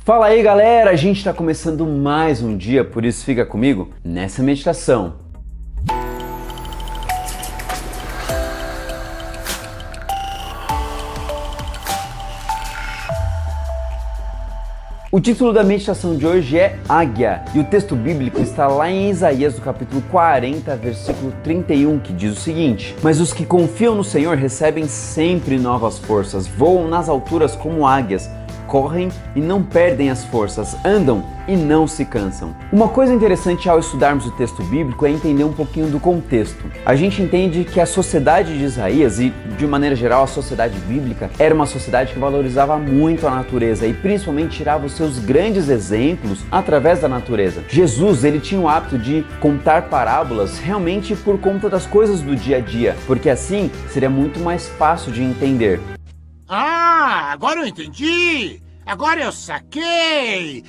Fala aí galera, a gente está começando mais um dia, por isso fica comigo nessa meditação. O título da meditação de hoje é Águia, e o texto bíblico está lá em Isaías, no capítulo 40, versículo 31, que diz o seguinte: Mas os que confiam no Senhor recebem sempre novas forças, voam nas alturas como águias, correm e não perdem as forças, andam e não se cansam. Uma coisa interessante ao estudarmos o texto bíblico é entender um pouquinho do contexto. A gente entende que a sociedade de Isaías e, de maneira geral, a sociedade bíblica era uma sociedade que valorizava muito a natureza e principalmente tirava os seus grandes exemplos através da natureza. Jesus, ele tinha o hábito de contar parábolas realmente por conta das coisas do dia a dia, porque assim seria muito mais fácil de entender. Ah, agora eu entendi! Agora eu saquei!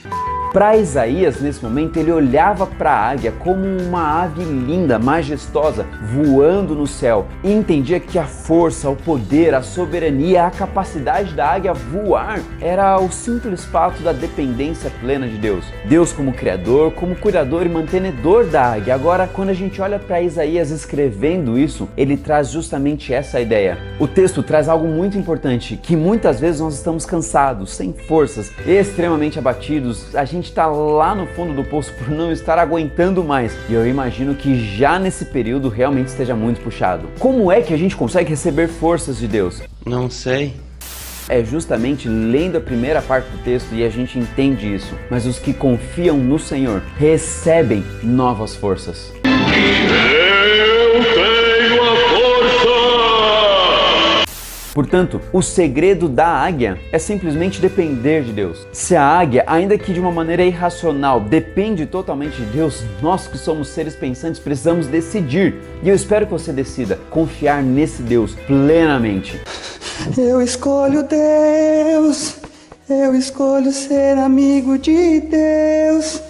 Para Isaías, nesse momento, ele olhava para a águia como uma ave linda, majestosa, voando no céu, e entendia que a força, o poder, a soberania, a capacidade da águia voar era o simples fato da dependência plena de Deus. Deus como criador, como cuidador e mantenedor da águia. Agora, quando a gente olha para Isaías escrevendo isso, ele traz justamente essa ideia. O texto traz algo muito importante, que muitas vezes nós estamos cansados, sem forças, extremamente abatidos, a gente está lá no fundo do poço por não estar aguentando mais. E eu imagino que já nesse período realmente esteja muito puxado. Como é que a gente consegue receber forças de Deus? Não sei. É justamente lendo a primeira parte do texto e a gente entende isso. Mas os que confiam no Senhor recebem novas forças. Portanto, o segredo da águia é simplesmente depender de Deus. Se a águia, ainda que de uma maneira irracional, depende totalmente de Deus, nós que somos seres pensantes precisamos decidir. E eu espero que você decida confiar nesse Deus plenamente. Eu escolho Deus, eu escolho ser amigo de Deus.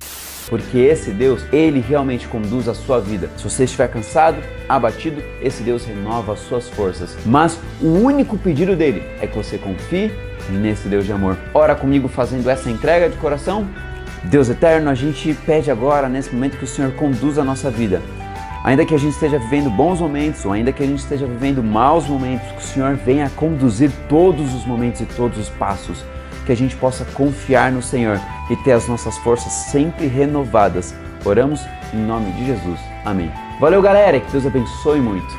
Porque esse Deus, ele realmente conduz a sua vida. Se você estiver cansado, abatido, esse Deus renova as suas forças. Mas o único pedido dele é que você confie nesse Deus de amor. Ora comigo fazendo essa entrega de coração. Deus eterno, a gente pede agora, nesse momento, que o Senhor conduza a nossa vida. Ainda que a gente esteja vivendo bons momentos, ou ainda que a gente esteja vivendo maus momentos, que o Senhor venha conduzir todos os momentos e todos os passos. Que a gente possa confiar no Senhor e ter as nossas forças sempre renovadas. Oramos em nome de Jesus. Amém. Valeu, galera, que Deus abençoe muito.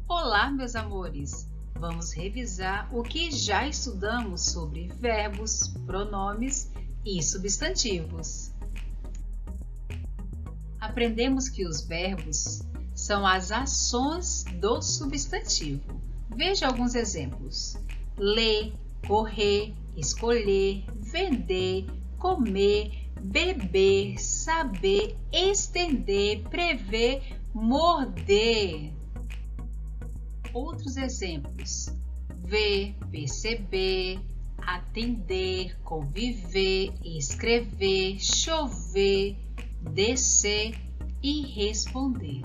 Olá, meus amores! Vamos revisar o que já estudamos sobre verbos, pronomes e substantivos. Aprendemos que os verbos são as ações do substantivo. Veja alguns exemplos: ler, correr, escolher, vender, comer, beber, saber, estender, prever, morder. Outros exemplos: ver, perceber, atender, conviver, escrever, chover, descer e responder.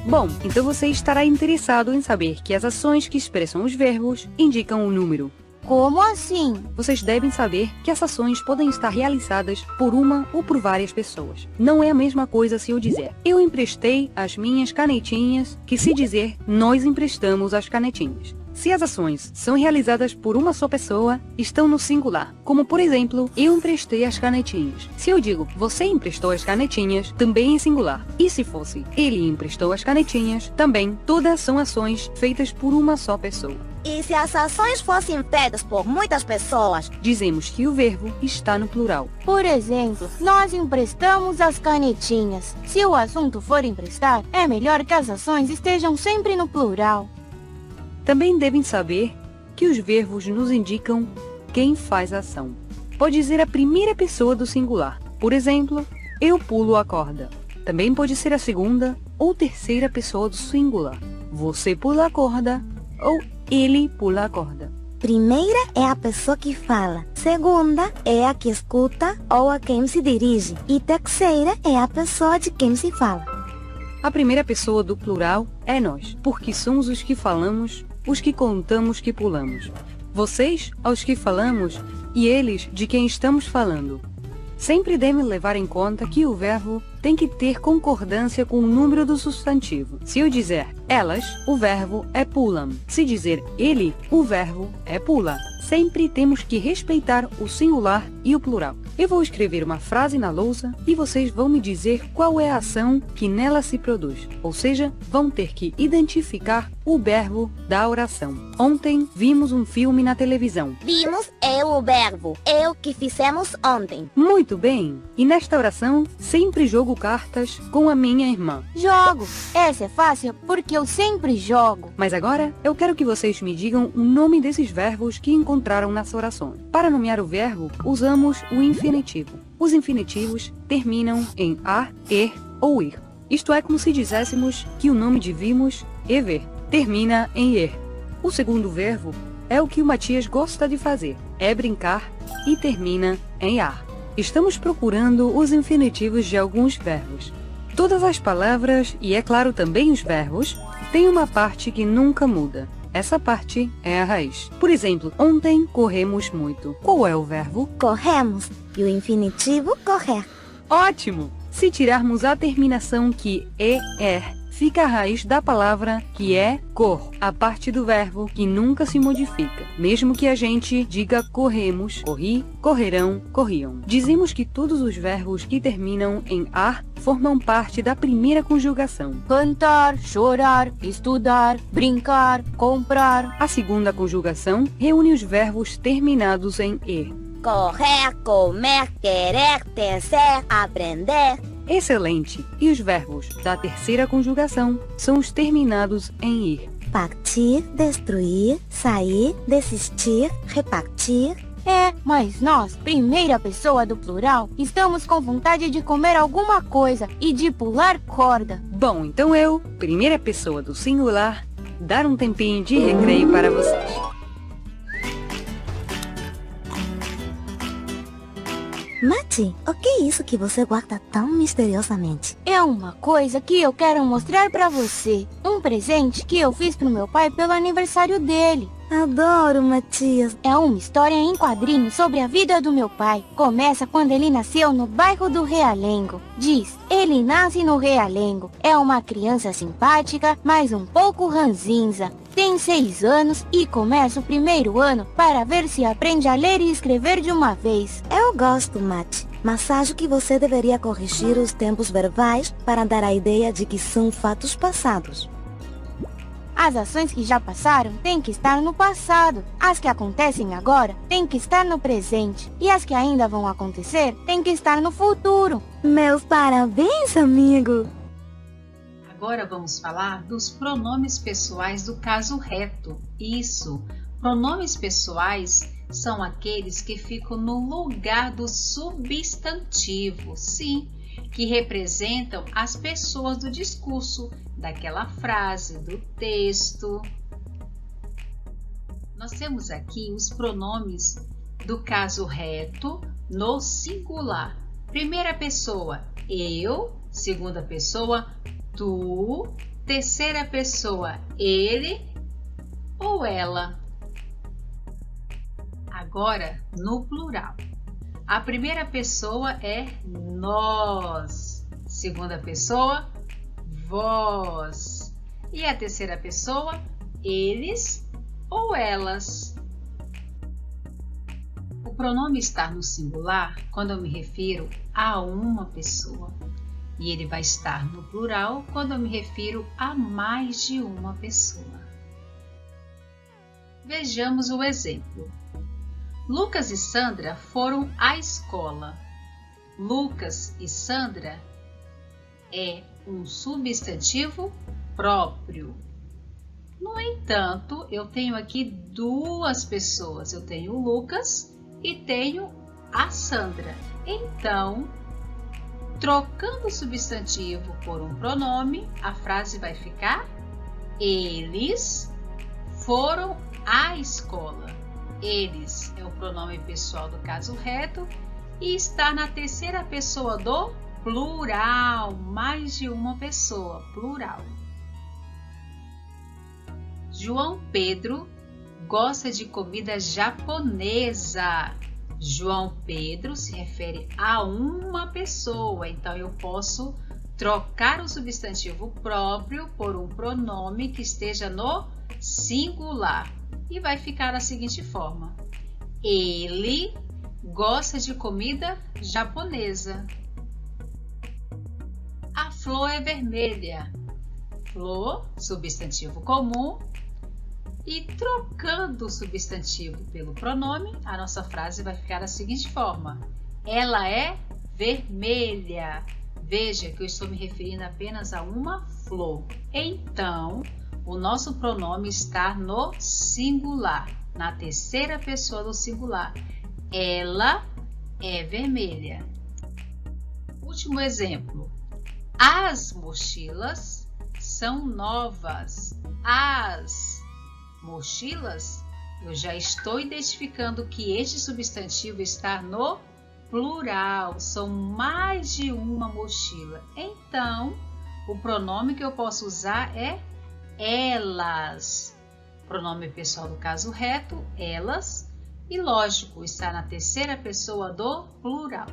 Bom, então você estará interessado em saber que as ações que expressam os verbos indicam um número. Como assim? Vocês devem saber que as ações podem estar realizadas por uma ou por várias pessoas. Não é a mesma coisa se eu dizer eu emprestei as minhas canetinhas que se dizer nós emprestamos as canetinhas. Se as ações são realizadas por uma só pessoa, estão no singular. Como, por exemplo, eu emprestei as canetinhas. Se eu digo você emprestou as canetinhas, também é singular. E se fosse ele emprestou as canetinhas, também todas são ações feitas por uma só pessoa. E se as ações fossem feitas por muitas pessoas? Dizemos que o verbo está no plural. Por exemplo, nós emprestamos as canetinhas. Se o assunto for emprestar, é melhor que as ações estejam sempre no plural. Também devem saber que os verbos nos indicam quem faz a ação. Pode ser a primeira pessoa do singular. Por exemplo, eu pulo a corda. Também pode ser a segunda ou terceira pessoa do singular. Você pula a corda ou ele pula a corda. Primeira é a pessoa que fala. Segunda é a que escuta ou a quem se dirige. E terceira é a pessoa de quem se fala. A primeira pessoa do plural é nós, porque somos os que falamos, os que contamos que pulamos. Vocês, aos que falamos, e eles, de quem estamos falando. Sempre devem levar em conta que o verbo tem que ter concordância com o número do substantivo. Se eu dizer elas, o verbo é pulam. Se dizer ele, o verbo é pula. Sempre temos que respeitar o singular e o plural. Eu vou escrever uma frase na lousa e vocês vão me dizer qual é a ação que nela se produz. Ou seja, vão ter que identificar o verbo da oração. Ontem vimos um filme na televisão. Vimos é o verbo. É o que fizemos ontem. Muito bem! E nesta oração, sempre jogo cartas com a minha irmã. Jogo. Essa é fácil porque eu sempre jogo. Mas agora, eu quero que vocês me digam o nome desses verbos que encontraram nessa oração. Para nomear o verbo, usamos o infinitivo. Os infinitivos terminam em ar, er ou ir. Isto é como se dizéssemos que o nome de vimos e ver termina em er. O segundo verbo é o que o Matias gosta de fazer. É brincar e termina em ar. Estamos procurando os infinitivos de alguns verbos. Todas as palavras, e é claro também os verbos, têm uma parte que nunca muda. Essa parte é a raiz. Por exemplo, ontem corremos muito. Qual é o verbo? Corremos. E o infinitivo correr. Ótimo! Se tirarmos a terminação que fica a raiz da palavra que é cor, a parte do verbo que nunca se modifica. Mesmo que a gente diga corremos, corri, correrão, corriam. Dizemos que todos os verbos que terminam em ar formam parte da primeira conjugação. Cantar, chorar, estudar, brincar, comprar. A segunda conjugação reúne os verbos terminados em er. Correr, comer, querer, tecer, aprender. Excelente! E os verbos da terceira conjugação são os terminados em ir. Partir, destruir, sair, desistir, repartir. Mas nós, primeira pessoa do plural, estamos com vontade de comer alguma coisa e de pular corda. Bom, então eu, primeira pessoa do singular, dar um tempinho de recreio para vocês. Mati, o que é isso que você guarda tão misteriosamente? É uma coisa que eu quero mostrar pra você. Um presente que eu fiz pro meu pai pelo aniversário dele. Adoro, Matias. É uma história em quadrinhos sobre a vida do meu pai. Começa quando ele nasceu no bairro do Realengo. Diz, ele nasce no Realengo. É uma criança simpática, mas um pouco ranzinza. Tem 6 anos e começa o primeiro ano para ver se aprende a ler e escrever de uma vez. Eu gosto, Mati. Mas acho que você deveria corrigir os tempos verbais para dar a ideia de que são fatos passados. As ações que já passaram têm que estar no passado. As que acontecem agora têm que estar no presente. E as que ainda vão acontecer têm que estar no futuro. Meus parabéns, amigo! Agora vamos falar dos pronomes pessoais do caso reto. Isso, pronomes pessoais são aqueles que ficam no lugar do substantivo, sim, que representam as pessoas do discurso, daquela frase, do texto. Nós temos aqui os pronomes do caso reto no singular. Primeira pessoa, eu. Segunda pessoa, tu. Terceira pessoa, ele ou ela. Agora, no plural. A primeira pessoa é nós. Segunda pessoa, vós. E a terceira pessoa, eles ou elas. O pronome estar no singular quando eu me refiro a uma pessoa. E ele vai estar no plural quando eu me refiro a mais de uma pessoa. Vejamos o exemplo. Lucas e Sandra foram à escola. Lucas e Sandra é um substantivo próprio. No entanto, eu tenho aqui duas pessoas. Eu tenho o Lucas e tenho a Sandra. Então, trocando o substantivo por um pronome, a frase vai ficar: eles foram à escola. Eles é o pronome pessoal do caso reto e está na terceira pessoa do plural, mais de uma pessoa, plural. João Pedro gosta de comida japonesa. João Pedro se refere a uma pessoa, então eu posso trocar o substantivo próprio por um pronome que esteja no singular e vai ficar da seguinte forma: ele gosta de comida japonesa. A flor é vermelha. Flor, substantivo comum. E trocando o substantivo pelo pronome, a nossa frase vai ficar da seguinte forma: ela é vermelha. Veja que eu estou me referindo apenas a uma flor. Então, o nosso pronome está no singular, na terceira pessoa do singular. Ela é vermelha. Último exemplo. As mochilas são novas. As mochilas, eu já estou identificando que este substantivo está no plural, são mais de uma mochila. Então, o pronome que eu posso usar é elas. Pronome pessoal do caso reto, elas. E lógico, está na terceira pessoa do plural.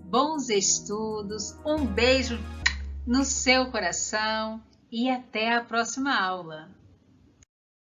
Bons estudos, um beijo no seu coração e até a próxima aula.